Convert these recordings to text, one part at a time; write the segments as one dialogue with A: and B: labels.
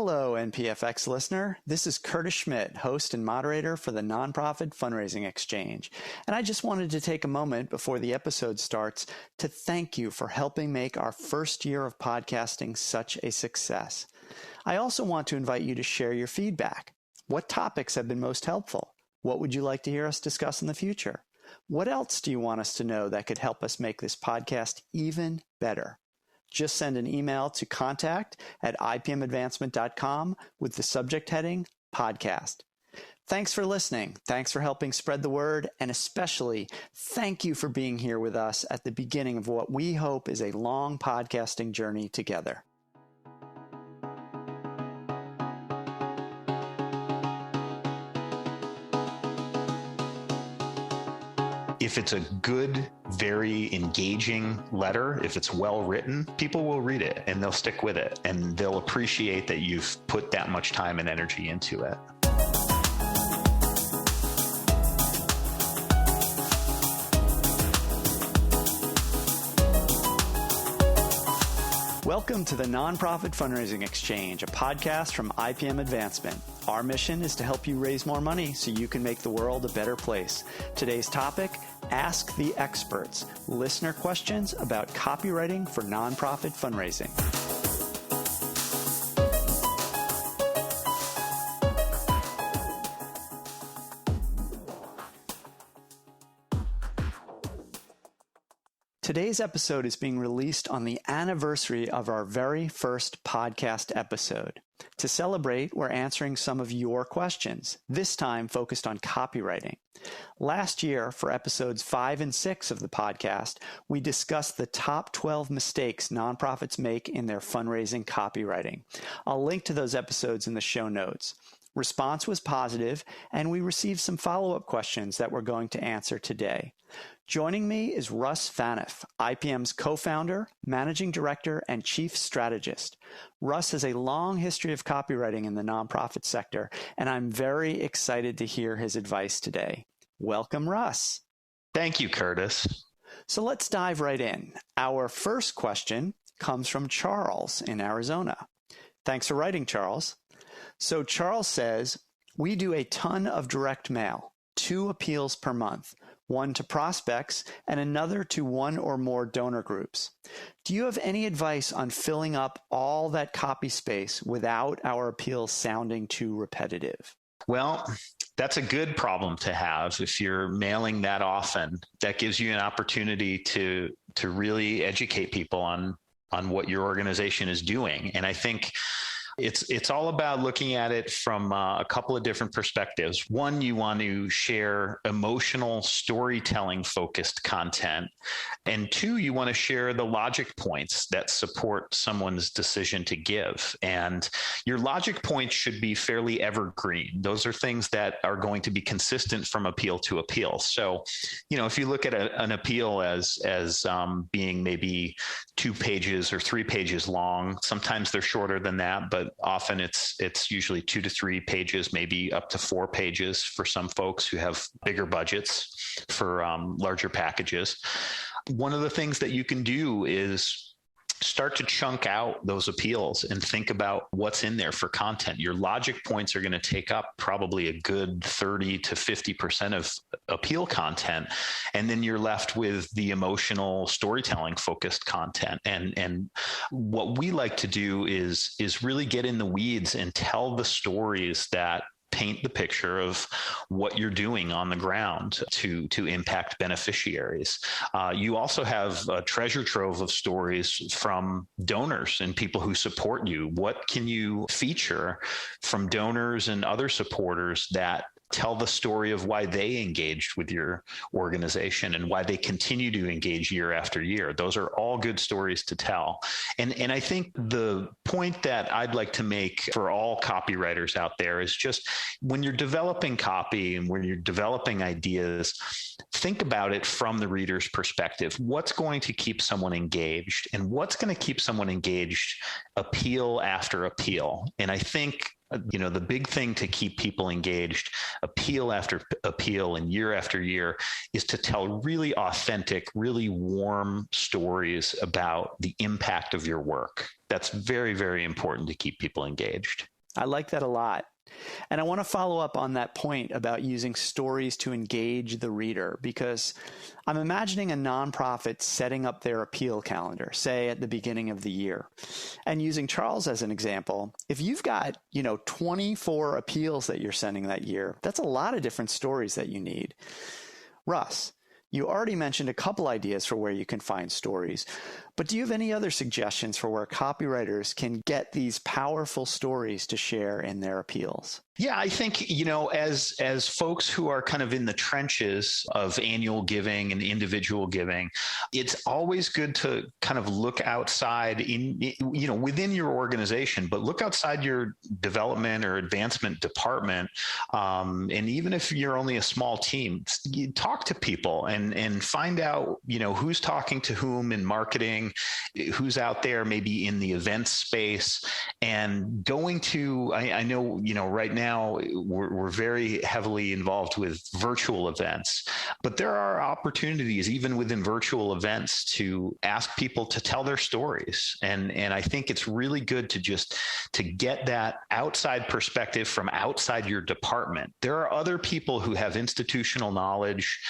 A: Hello, NPFX listener. This is Curtis Schmidt, host and moderator for the Nonprofit Fundraising Exchange. And I just wanted to take a moment before the episode starts to thank you for helping make our first year of podcasting such a success. I also want to invite you to share your feedback. What topics have been most helpful? What would you like to hear us discuss in the future? What else do you want us to know that could help us make this podcast even better? Just send an email to contact@ipmadvancement.com with the subject heading podcast. Thanks for listening. Thanks for helping spread the word. And especially thank you for being here with us at the beginning of what we hope is a long podcasting journey together.
B: If it's a good, very engaging letter, if it's well written, people will read it and they'll stick with it and they'll appreciate that you've put that much time and energy into it.
A: Welcome to the Nonprofit Fundraising Exchange, a podcast from IPM Advancement. Our mission is to help you raise more money so you can make the world a better place. Today's topic, Ask the Experts, listener questions about copywriting for nonprofit fundraising. Today's episode is being released on the anniversary of our very first podcast episode. To celebrate, we're answering some of your questions, this time focused on copywriting. Last year, for episodes 5 and 6 of the podcast, we discussed the top 12 mistakes nonprofits make in their fundraising copywriting. I'll link to those episodes in the show notes. Response was positive, and we received some follow-up questions that we're going to answer today. Joining me is Russ Phaneuf, IPM's co-founder, managing director, and chief strategist. Russ has a long history of copywriting in the nonprofit sector, and I'm very excited to hear his advice today. Welcome, Russ.
B: Thank you, Curtis.
A: So let's dive right in. Our first question comes from Charles in Arizona. Thanks for writing, Charles. So Charles says, we do a ton of direct mail, 2 appeals per month, one to prospects and another to one or more donor groups. Do you have any advice on filling up all that copy space without our appeals sounding too repetitive?
B: Well, that's a good problem to have. If you're mailing that often, that gives you an opportunity to really educate people on what your organization is doing. And I think it's all about looking at it from a couple of different perspectives. One, you want to share emotional storytelling focused content. And 2, you want to share the logic points that support someone's decision to give. And your logic points should be fairly evergreen. Those are things that are going to be consistent from appeal to appeal. So, if you look at an appeal as being maybe 2 pages or 3 pages long, sometimes they're shorter than that, but often it's usually 2 to 3 pages, maybe up to 4 pages for some folks who have bigger budgets for larger packages. One of the things that you can do is start to chunk out those appeals and think about what's in there for content. Your logic points are going to take up probably a good 30 to 50% of appeal content. And then you're left with the emotional storytelling focused content. And what we like to do is really get in the weeds and tell the stories that paint the picture of what you're doing on the ground to impact beneficiaries. You also have a treasure trove of stories from donors and people who support you. What can you feature from donors and other supporters that tell the story of why they engaged with your organization and why they continue to engage year after year? Those are all good stories to tell. And I think the point that I'd like to make for all copywriters out there is just when you're developing copy and when you're developing ideas, think about it from the reader's perspective. What's going to keep someone engaged and what's going to keep someone engaged appeal after appeal? And I think the big thing to keep people engaged, appeal after appeal and year after year, is to tell really authentic, really warm stories about the impact of your work. That's very, very important to keep people engaged.
A: I like that a lot. And I want to follow up on that point about using stories to engage the reader, because I'm imagining a nonprofit setting up their appeal calendar, say at the beginning of the year. And using Charles as an example, if you've got, 24 appeals that you're sending that year, that's a lot of different stories that you need. Russ, you already mentioned a couple ideas for where you can find stories, but do you have any other suggestions for where copywriters can get these powerful stories to share in their appeals?
B: Yeah, I think, as folks who are kind of in the trenches of annual giving and individual giving, it's always good to kind of look outside within your organization, but look outside your development or advancement department. And even if you're only a small team, you talk to people and find out, who's talking to whom in marketing, who's out there maybe in the event space, and going to, I know, right now, we're very heavily involved with virtual events, but there are opportunities even within virtual events to ask people to tell their stories. And I think it's really good to get that outside perspective from outside your department. There are other people who have institutional knowledge,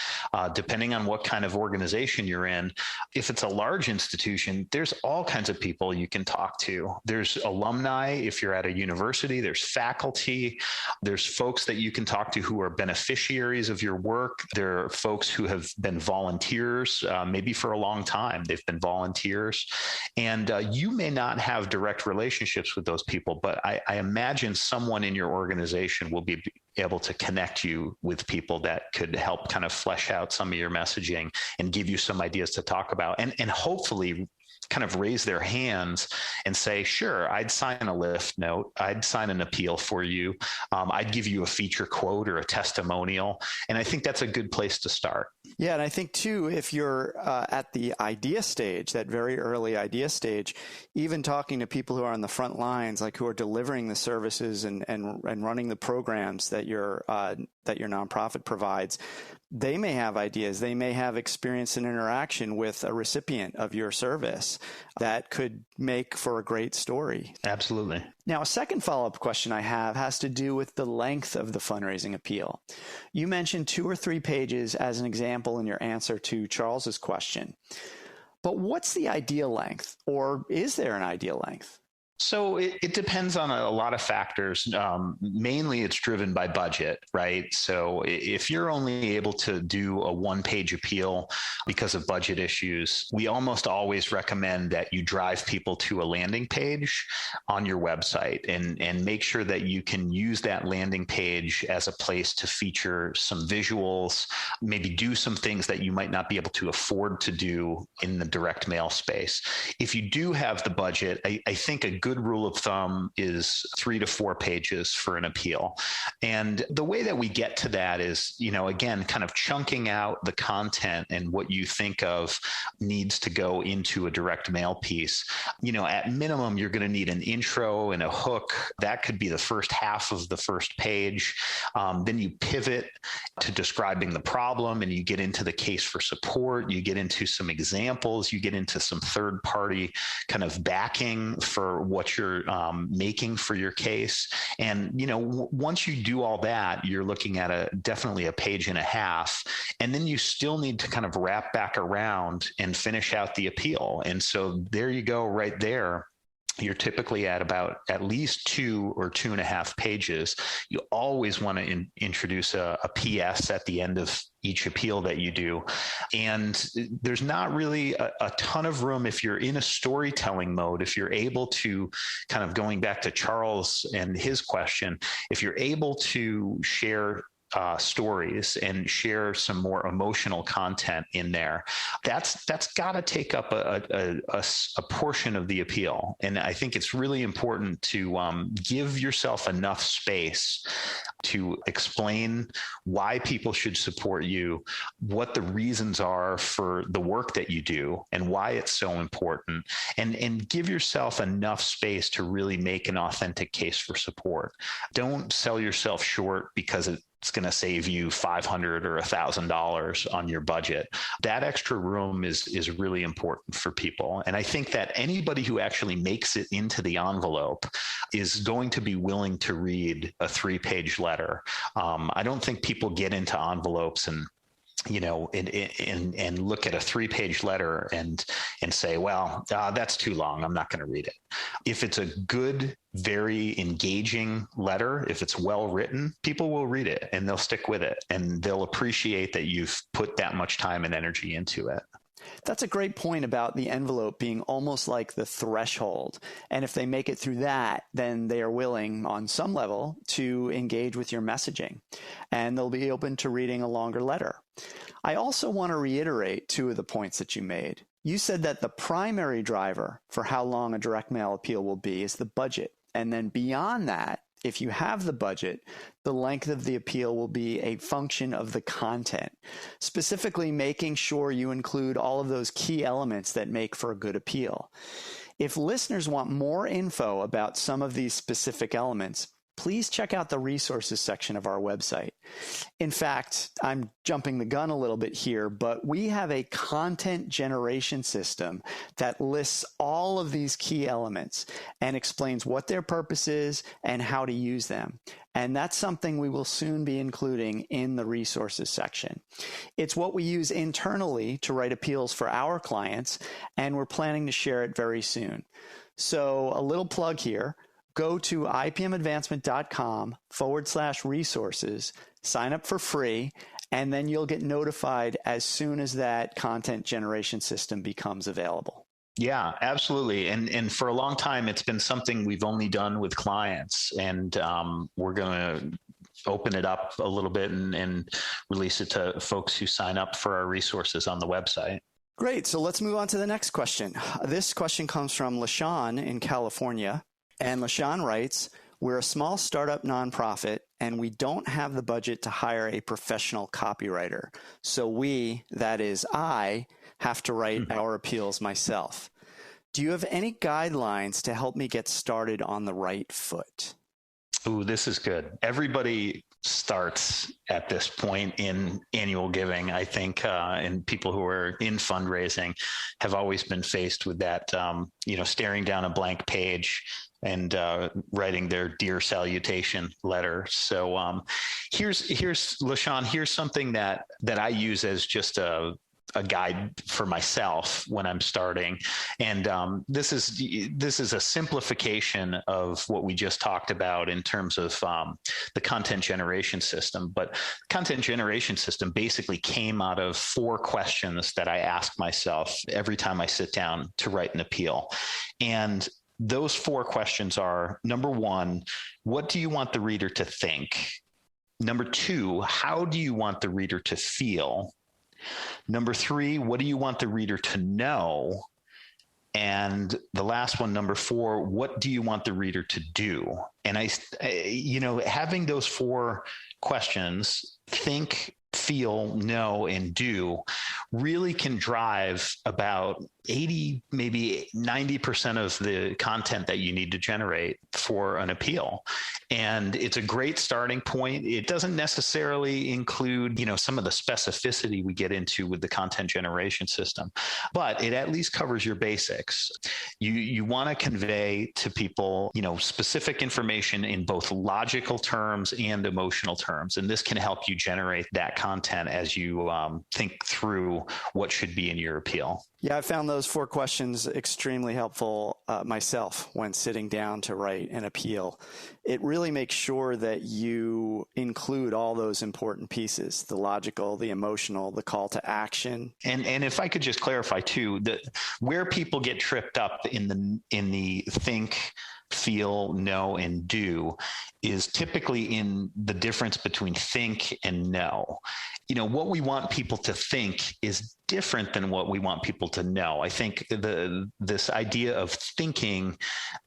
B: depending on what kind of organization you're in. If it's a large institution, there's all kinds of people you can talk to. There's alumni. If you're at a university, there's faculty. There's folks that you can talk to who are beneficiaries of your work. There are folks who have been volunteers, maybe for a long time. They've been volunteers. And you may not have direct relationships with those people, but I imagine someone in your organization will be able to connect you with people that could help kind of flesh out some of your messaging and give you some ideas to talk about, and hopefully kind of raise their hands and say, sure, I'd sign a lift note. I'd sign an appeal for you. I'd give you a feature quote or a testimonial. And I think that's a good place to start.
A: Yeah. And I think too, if you're at the idea stage, that very early idea stage, even talking to people who are on the front lines, like who are delivering the services and running the programs that your nonprofit provides, they may have ideas. They may have experience and interaction with a recipient of your service that could make for a great story.
B: Absolutely.
A: Now, a second follow-up question I have has to do with the length of the fundraising appeal. You mentioned 2 or 3 pages as an example in your answer to Charles's question. But what's the ideal length, or is there an ideal length?
B: So it depends on a lot of factors. Mainly it's driven by budget, right? So if you're only able to do a 1-page appeal because of budget issues, we almost always recommend that you drive people to a landing page on your website and make sure that you can use that landing page as a place to feature some visuals, maybe do some things that you might not be able to afford to do in the direct mail space. If you do have the budget, I think a good rule of thumb is 3 to 4 pages for an appeal. And the way that we get to that is, again, kind of chunking out the content and what you think of needs to go into a direct mail piece. At minimum, you're going to need an intro and a hook. That could be the first half of the first page. Then you pivot to describing the problem and you get into the case for support. You get into some examples. You get into some third-party kind of backing for what you're making for your case. And, once you do all that, you're looking at definitely a page and a half. And then you still need to kind of wrap back around and finish out the appeal. And so there you go right there. You're typically at about at least 2 or 2.5 pages. You always want to introduce a PS at the end of each appeal that you do. And there's not really a ton of room if you're in a storytelling mode, if you're able to kind of going back to Charles and his question, if you're able to share stories and share some more emotional content in there, that's got to take up a portion of the appeal. And I think it's really important to give yourself enough space to explain why people should support you, what the reasons are for the work that you do, and why it's so important, and give yourself enough space to really make an authentic case for support. Don't sell yourself short because it's going to save you $500 or $1,000 on your budget. That extra room is really important for people. And I think that anybody who actually makes it into the envelope is going to be willing to read a 3-page letter. I don't think people get into envelopes and look at a 3-page letter and say, well, that's too long, I'm not going to read it. If it's a good, very engaging letter, if it's well written, people will read it and they'll stick with it and they'll appreciate that you've put that much time and energy into it.
A: That's a great point about the envelope being almost like the threshold. And if they make it through that, then they are willing on some level to engage with your messaging and they'll be open to reading a longer letter. I also want to reiterate 2 of the points that you made. You said that the primary driver for how long a direct mail appeal will be is the budget. And then beyond that, if you have the budget, the length of the appeal will be a function of the content, specifically making sure you include all of those key elements that make for a good appeal. If listeners want more info about some of these specific elements, please check out the resources section of our website. In fact, I'm jumping the gun a little bit here, but we have a content generation system that lists all of these key elements and explains what their purpose is and how to use them. And that's something we will soon be including in the resources section. It's what we use internally to write appeals for our clients, and we're planning to share it very soon. So a little plug here. Go to ipmadvancement.com/resources, sign up for free, and then you'll get notified as soon as that content generation system becomes available.
B: Yeah, absolutely. And for a long time, it's been something we've only done with clients, and we're going to open it up a little bit and release it to folks who sign up for our resources on the website.
A: Great. So let's move on to the next question. This question comes from LaShawn in California. And LaShawn writes, we're a small startup nonprofit, and we don't have the budget to hire a professional copywriter. So we, that is I, have to write our appeals myself. Do you have any guidelines to help me get started on the right foot?
B: Ooh, this is good. Everybody starts at this point in annual giving, I think, and people who are in fundraising have always been faced with that, staring down a blank page and writing their dear salutation letter. So here's LaShawn, here's something that I use as just a guide for myself when I'm starting. And this is a simplification of what we just talked about in terms of the content generation system. But content generation system basically came out of 4 questions that I ask myself every time I sit down to write an appeal. And those 4 questions are, number 1, what do you want the reader to think? Number 2, how do you want the reader to feel? Number 3, what do you want the reader to know? And the last one, number 4, what do you want the reader to do? And having those 4 questions, think, feel, know, and do, really can drive about 80, maybe 90% of the content that you need to generate for an appeal. And it's a great starting point. It doesn't necessarily include, some of the specificity we get into with the content generation system, but it at least covers your basics. You want to convey to people, specific information in both logical terms and emotional terms. And this can help you generate that content as you think through what should be in your appeal.
A: Yeah, I found those 4 questions extremely helpful myself when sitting down to write an appeal. It really makes sure that you include all those important pieces, the logical, the emotional, the call to action.
B: And if I could just clarify too, that where people get tripped up in the think, feel, know, and do is typically in the difference between think and know. What we want people to think is different than what we want people to know. I think this idea of thinking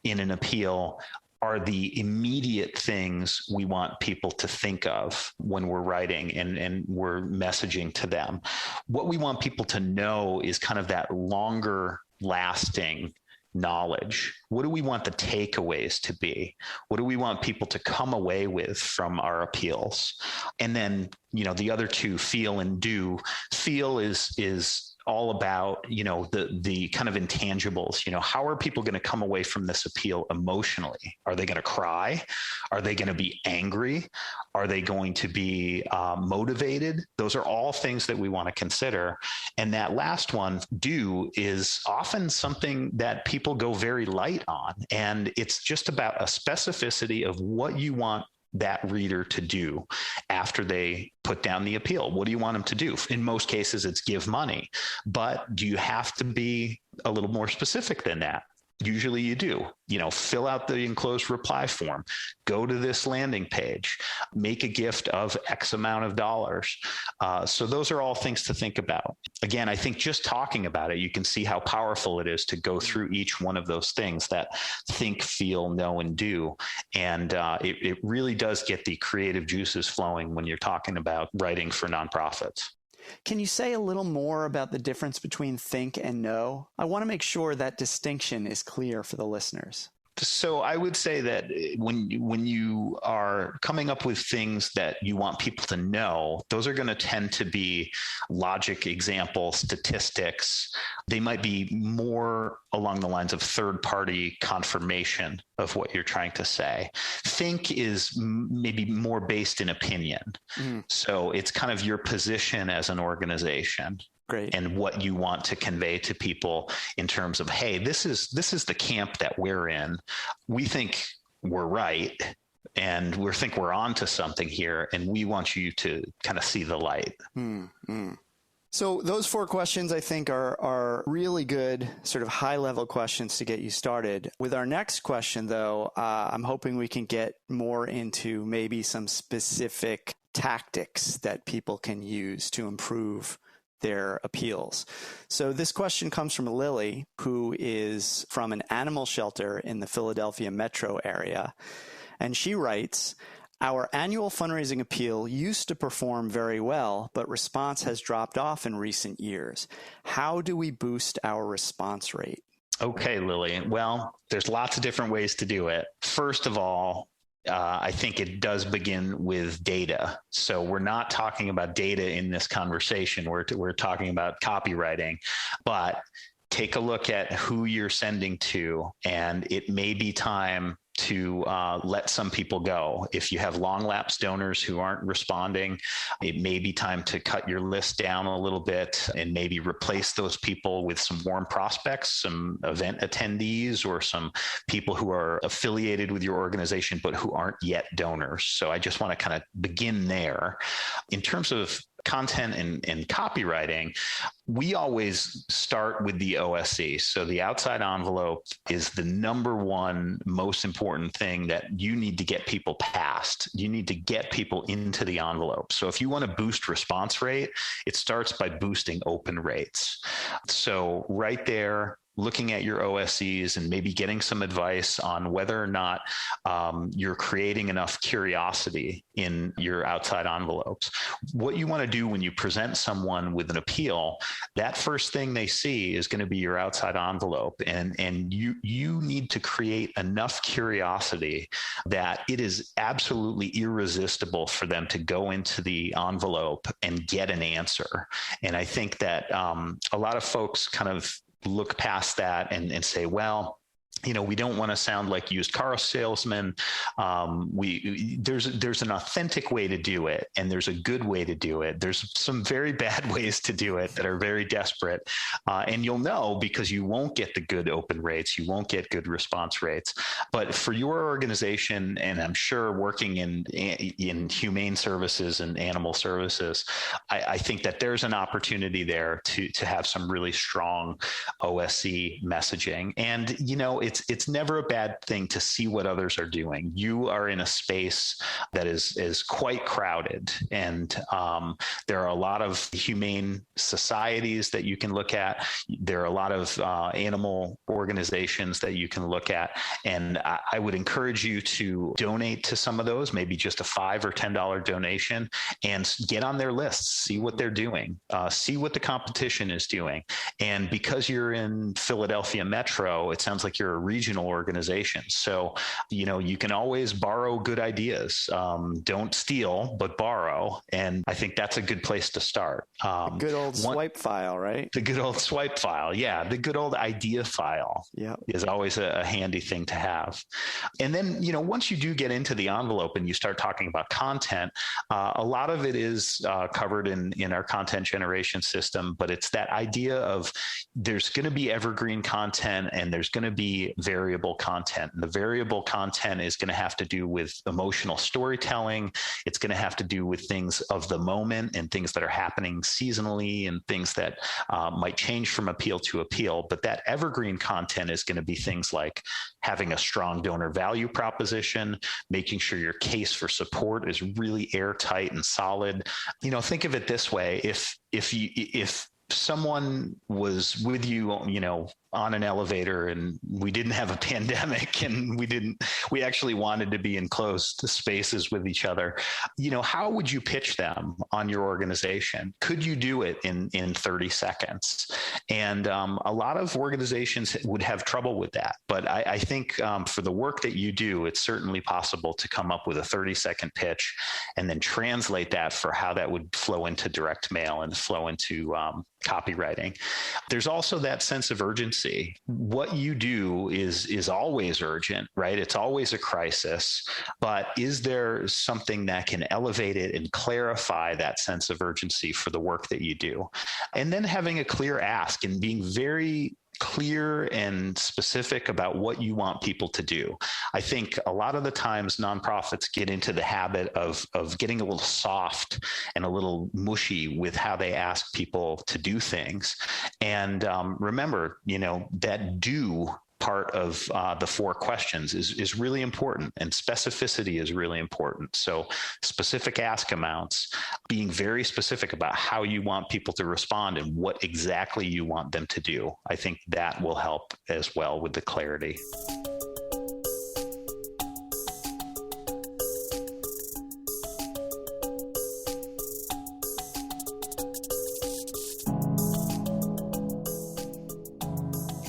B: in an appeal are the immediate things we want people to think of when we're writing and we're messaging to them. What we want people to know is kind of that longer lasting knowledge? What do we want the takeaways to be? What do we want people to come away with from our appeals? And then, the other two, feel and do. Feel is all about, the kind of intangibles. How are people going to come away from this appeal emotionally? Are they going to cry? Are they going to be angry? Are they going to be motivated? Those are all things that we want to consider. And that last one, do, is often something that people go very light on. And it's just about a specificity of what you want that reader to do after they put down the appeal. What do you want them to do? In most cases, it's give money. But do you have to be a little more specific than that? Usually you do. Fill out the enclosed reply form, go to this landing page, make a gift of X amount of dollars. So those are all things to think about. Again, I think just talking about it, you can see how powerful it is to go through each one of those things, that think, feel, know, and do. And it really does get the creative juices flowing when you're talking about writing for nonprofits.
A: Can you say a little more about the difference between think and know? I want to make sure that distinction is clear for the listeners.
B: So I would say that when you are coming up with things that you want people to know, those are going to tend to be logic, examples, statistics. They might be more along the lines of third-party confirmation of what you're trying to say. Think is maybe more based in opinion. So it's kind of your position as an organization. Great. And what you want to convey to people in terms of, hey, this is the camp that we're in. We think we're right, and we think we're onto something here, and we want you to kind of see the light.
A: So those 4 questions, I think, are really good sort of high-level questions to get you started. With our next question, though, I'm hoping we can get more into maybe some specific tactics that people can use to improve their appeals. So this question comes from Lily, who is from an animal shelter in the Philadelphia metro area. And she writes, "Our annual fundraising appeal used to perform very well, but response has dropped off in recent years. How do we boost our response rate?"
B: Okay, Lily. Well, there's lots of different ways to do it. First of all, I think it does begin with data. So we're not talking about data in this conversation. We're talking about copywriting, but take a look at who you're sending to, and it may be time to let some people go. If you have long lapse donors who aren't responding, it may be time to cut your list down a little bit and maybe replace those people with some warm prospects, some event attendees, or some people who are affiliated with your organization but who aren't yet donors. So I just want to kind of begin there. In terms of content and copywriting, we always start with the OSC. So the outside envelope is the number one most important thing that you need to get people past. You need to get people into the envelope. So if you want to boost response rate, it starts by boosting open rates. So right there, looking at your OSCs and maybe getting some advice on whether or not you're creating enough curiosity in your outside envelopes. What you want to do when you present someone with an appeal, that first thing they see is going to be your outside envelope. And you need to create enough curiosity that it is absolutely irresistible for them to go into the envelope and get an answer. And I think that a lot of folks kind of look past that and say, well, we don't want to sound like used car salesmen. There's an authentic way to do it, and there's a good way to do it. There's some very bad ways to do it that are very desperate, and you'll know because you won't get the good open rates, you won't get good response rates. But for your organization, and I'm sure working in humane services and animal services, I think that there's an opportunity there to have some really strong OSC messaging. And it's never a bad thing to see what others are doing. You are in a space that is quite crowded, and there are a lot of humane societies that you can look at. There are a lot of animal organizations that you can look at, and I would encourage you to donate to some of those, maybe just a $5 or $10 donation, and get on their lists, see what they're doing, see what the competition is doing. And because you're in Philadelphia Metro, it sounds like you're a regional organization. So, you can always borrow good ideas. Don't steal, but borrow. And I think that's a good place to start.
A: Good old swipe file, right?
B: The good old swipe file. Yeah. The good old idea file is always a handy thing to have. And then, once you do get into the envelope and you start talking about content, a lot of it is covered in our content generation system, but it's that idea of there's going to be evergreen content and there's going to be variable content. And the variable content is going to have to do with emotional storytelling. It's going to have to do with things of the moment and things that are happening seasonally and things that might change from appeal to appeal. But that evergreen content is going to be things like having a strong donor value proposition, making sure your case for support is really airtight and solid. Think of it this way: if someone was with you, on an elevator and we didn't have a pandemic and we actually wanted to be in closed spaces with each other, how would you pitch them on your organization? Could you do it in 30 seconds? And a lot of organizations would have trouble with that. But I think for the work that you do, it's certainly possible to come up with a 30-second pitch and then translate that for how that would flow into direct mail and flow into copywriting. There's also that sense of urgency. What you do is always urgent, right? It's always a crisis, but is there something that can elevate it and clarify that sense of urgency for the work that you do? And then having a clear ask and being very clear and specific about what you want people to do. I think a lot of the times nonprofits get into the habit of getting a little soft and a little mushy with how they ask people to do things. And remember, that do part of the 4 questions is really important, and specificity is really important. So specific ask amounts, being very specific about how you want people to respond and what exactly you want them to do. I think that will help as well with the clarity.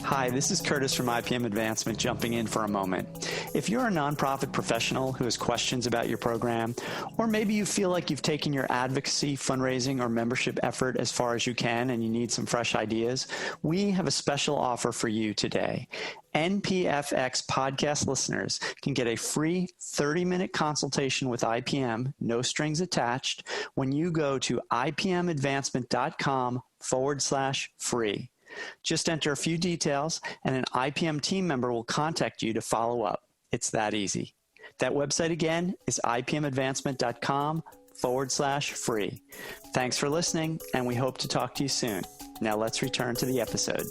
A: Hi, this is Curtis from IPM Advancement jumping in for a moment. If you're a nonprofit professional who has questions about your program, or maybe you feel like you've taken your advocacy, fundraising, or membership effort as far as you can and you need some fresh ideas, we have a special offer for you today. NPFX podcast listeners can get a free 30-minute consultation with IPM, no strings attached, when you go to ipmadvancement.com/free. Just enter a few details and an IPM team member will contact you to follow up. It's that easy. That website again is ipmadvancement.com/free. Thanks for listening, and we hope to talk to you soon. Now let's return to the episode.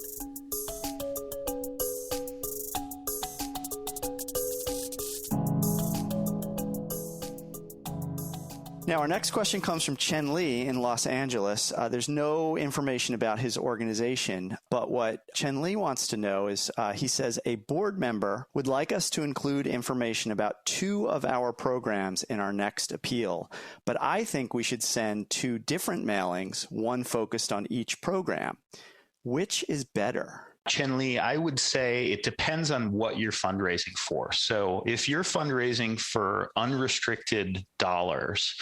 A: Now, our next question comes from Chen Li in Los Angeles. There's no information about his organization, but what Chen Li wants to know is, he says, a board member would like us to include information about 2 of our programs in our next appeal, but I think we should send 2 different mailings, one focused on each program. Which is better?
B: Chen Li, I would say it depends on what you're fundraising for. So if you're fundraising for unrestricted dollars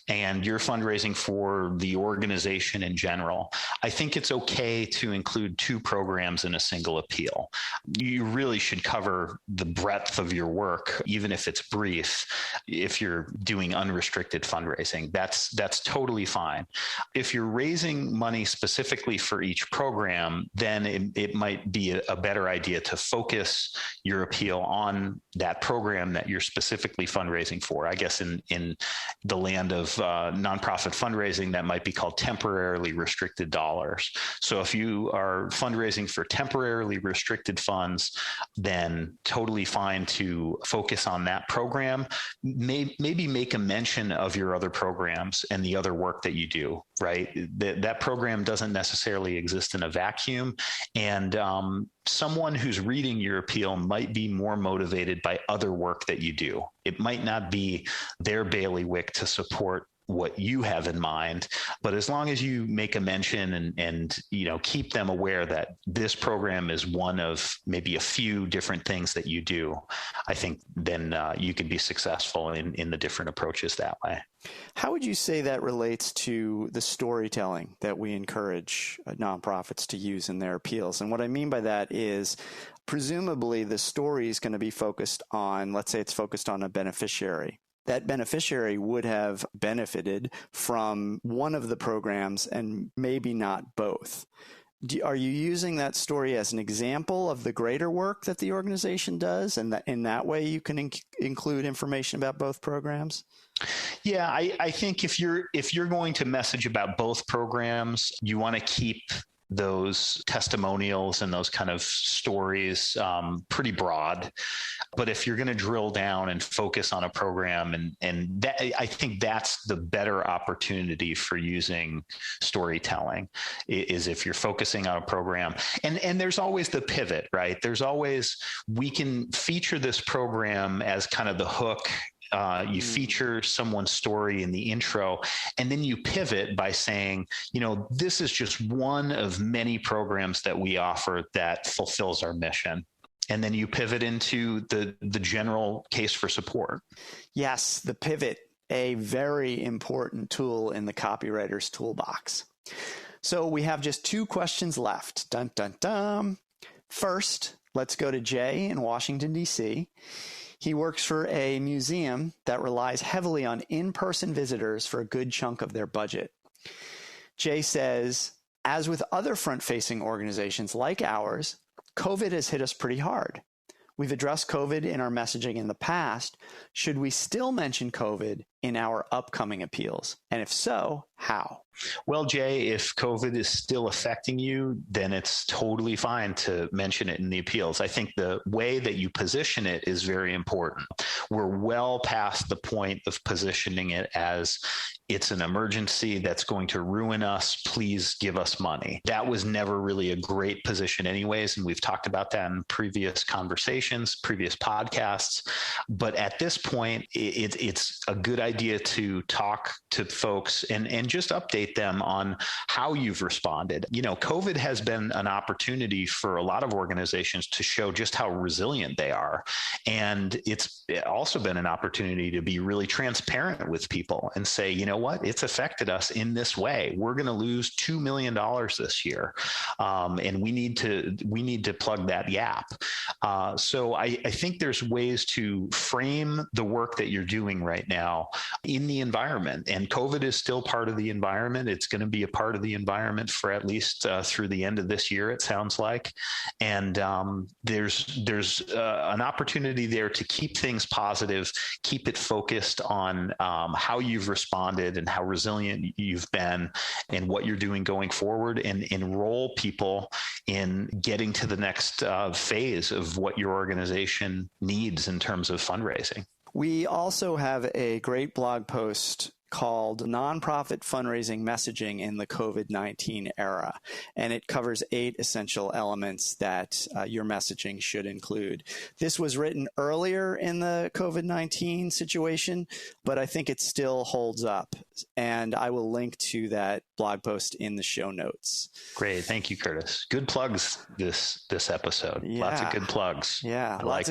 B: and you're fundraising for the organization in general, I think it's okay to include 2 programs in a single appeal. You really should cover the breadth of your work, even if it's brief, if you're doing unrestricted fundraising. That's totally fine. If you're raising money specifically for each program, then it might might be a better idea to focus your appeal on that program that you're specifically fundraising for. I guess in the land of nonprofit fundraising, that might be called temporarily restricted dollars. So if you are fundraising for temporarily restricted funds, then totally fine to focus on that program. Maybe make a mention of your other programs and the other work that you do, right? That program doesn't necessarily exist in a vacuum. And someone who's reading your appeal might be more motivated by other work that you do. It might not be their bailiwick to support what you have in mind, but as long as you make a mention and keep them aware that this program is one of maybe a few different things that you do, I think then you can be successful in the different approaches that way.
A: How would you say that relates to the storytelling that we encourage nonprofits to use in their appeals? And what I mean by that is, presumably the story is going to be focused on, let's say it's focused on a beneficiary. That beneficiary would have benefited from one of the programs and maybe not both. Are you using that story as an example of the greater work that the organization does, and that in that way you can include information about both programs?
B: Yeah, I think if you're going to message about both programs, you want to keep those testimonials and those kind of stories pretty broad. But if you're going to drill down and focus on a program, and that, I think that's the better opportunity for using storytelling, is if you're focusing on a program. And there's always the pivot, right? There's always, we can feature this program as kind of the hook. You feature someone's story in the intro, and then you pivot by saying, this is just one of many programs that we offer that fulfills our mission. And then you pivot into the general case for support. Yes,
A: the pivot, a very important tool in the copywriter's toolbox. So we have just 2 questions left. Dun, dun, dun. First, let's go to Jay in Washington, D.C. He works for a museum that relies heavily on in-person visitors for a good chunk of their budget. Jay says, as with other front-facing organizations like ours, COVID has hit us pretty hard. We've addressed COVID in our messaging in the past. Should we still mention COVID in our upcoming appeals? And if so, how?
B: Well, Jay, if COVID is still affecting you, then it's totally fine to mention it in the appeals. I think the way that you position it is very important. We're well past the point of positioning it as it's an emergency that's going to ruin us. Please give us money. That was never really a great position anyways. And we've talked about that in previous conversations, previous podcasts. But at this point, it's a good idea to talk to folks and just update them on how you've responded. COVID has been an opportunity for a lot of organizations to show just how resilient they are. And it's also been an opportunity to be really transparent with people and say, you know what, it's affected us in this way. We're going to lose $2 million this year. And we need to plug that gap. So I think there's ways to frame the work that you're doing right now in the environment. And COVID is still part of the environment. It's going to be a part of the environment for at least through the end of this year, it sounds like. And there's an opportunity there to keep things positive, keep it focused on how you've responded and how resilient you've been and what you're doing going forward, and enroll people in getting to the next phase of what your organization needs in terms of fundraising.
A: We also have a great blog post called Nonprofit Fundraising Messaging in the COVID-19 Era. And it covers 8 essential elements that your messaging should include. This was written earlier in the COVID-19 situation, but I think it still holds up. And I will link to that blog post in the show notes.
B: Great. Thank you, Curtis. Good plugs this episode. Yeah. Lots of good plugs.
A: Yeah. Lots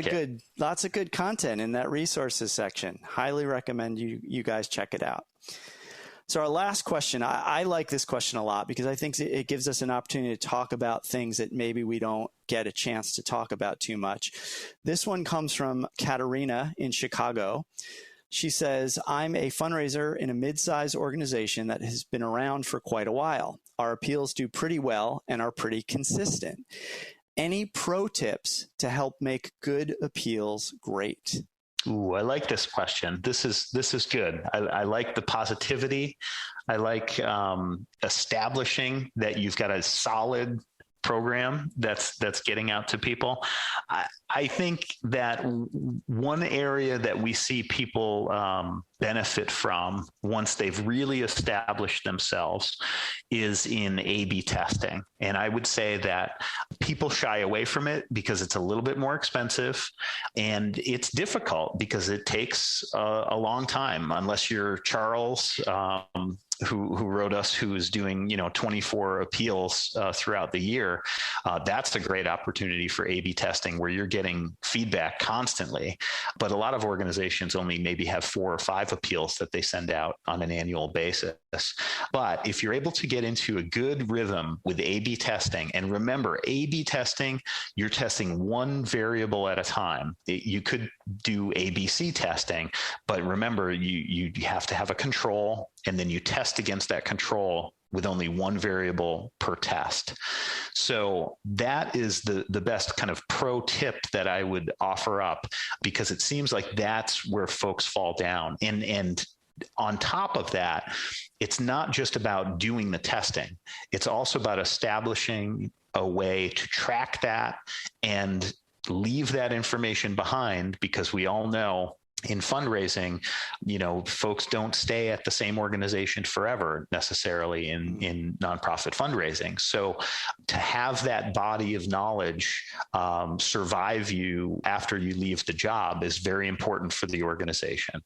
A: of good content in that resources section. Highly recommend you guys check it out. So our last question, I like this question a lot because I think it gives us an opportunity to talk about things that maybe we don't get a chance to talk about too much. This one comes from Katerina in Chicago. She says, I'm a fundraiser in a mid-sized organization that has been around for quite a while. Our appeals do pretty well and are pretty consistent. Any pro tips to help make good appeals great?
B: Ooh, I like this question. This is good. I like the positivity. I like establishing that you've got a solid program that's getting out to people. I think that one area that we see people benefit from once they've really established themselves is in A/B testing. And I would say that people shy away from it because it's a little bit more expensive and it's difficult because it takes a long time, unless you're Charles, who wrote us, who is doing 24 appeals throughout the year. That's a great opportunity for A/B testing where you're getting feedback constantly. But a lot of organizations only maybe have 4 or 5 appeals that they send out on an annual basis. But if you're able to get into a good rhythm with A/B testing, and remember, A/B testing, you're testing one variable at a time. You could do ABC testing, but remember, you have to have a control, and then you test against that control with only one variable per test. So that is the best kind of pro tip that I would offer up, because it seems like that's where folks fall down. And on top of that, it's not just about doing the testing. It's also about establishing a way to track that and leave that information behind, because we all know in fundraising, folks don't stay at the same organization forever necessarily in nonprofit fundraising. So to have that body of knowledge survive you after you leave the job is very important for the organization.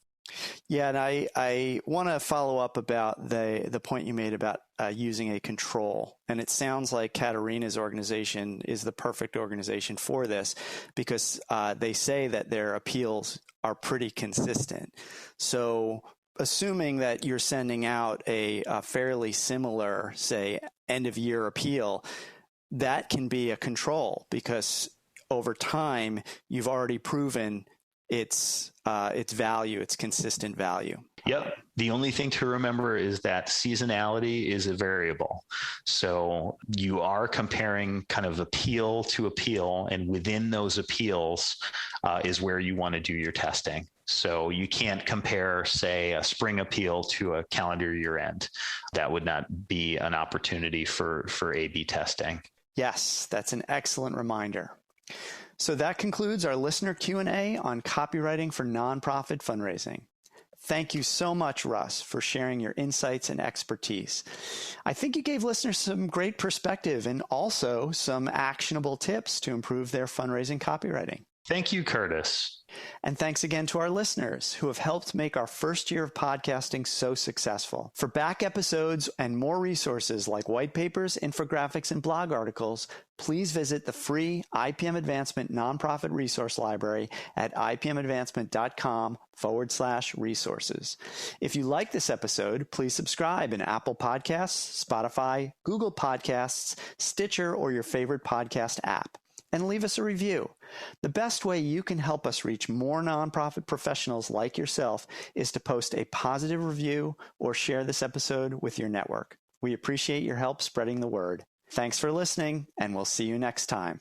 A: Yeah, and I want to follow up about the point you made about using a control. And it sounds like Katarina's organization is the perfect organization for this, because they say that their appeals are pretty consistent. So assuming that you're sending out a fairly similar, say, end of year appeal, that can be a control, because over time you've already proven its value, its consistent value.
B: Yep. The only thing to remember is that seasonality is a variable. So you are comparing kind of appeal to appeal, and within those appeals is where you want to do your testing. So you can't compare, say, a spring appeal to a calendar year end. That would not be an opportunity for A/B testing.
A: Yes, that's an excellent reminder. So that concludes our listener Q&A on copywriting for nonprofit fundraising. Thank you so much, Russ, for sharing your insights and expertise. I think you gave listeners some great perspective and also some actionable tips to improve their fundraising copywriting.
B: Thank you, Curtis.
A: And thanks again to our listeners who have helped make our first year of podcasting so successful. For back episodes and more resources like white papers, infographics, and blog articles, please visit the free IPM Advancement Nonprofit Resource Library at ipmadvancement.com/resources. If you like this episode, please subscribe in Apple Podcasts, Spotify, Google Podcasts, Stitcher, or your favorite podcast app, and leave us a review. The best way you can help us reach more nonprofit professionals like yourself is to post a positive review or share this episode with your network. We appreciate your help spreading the word. Thanks for listening, and we'll see you next time.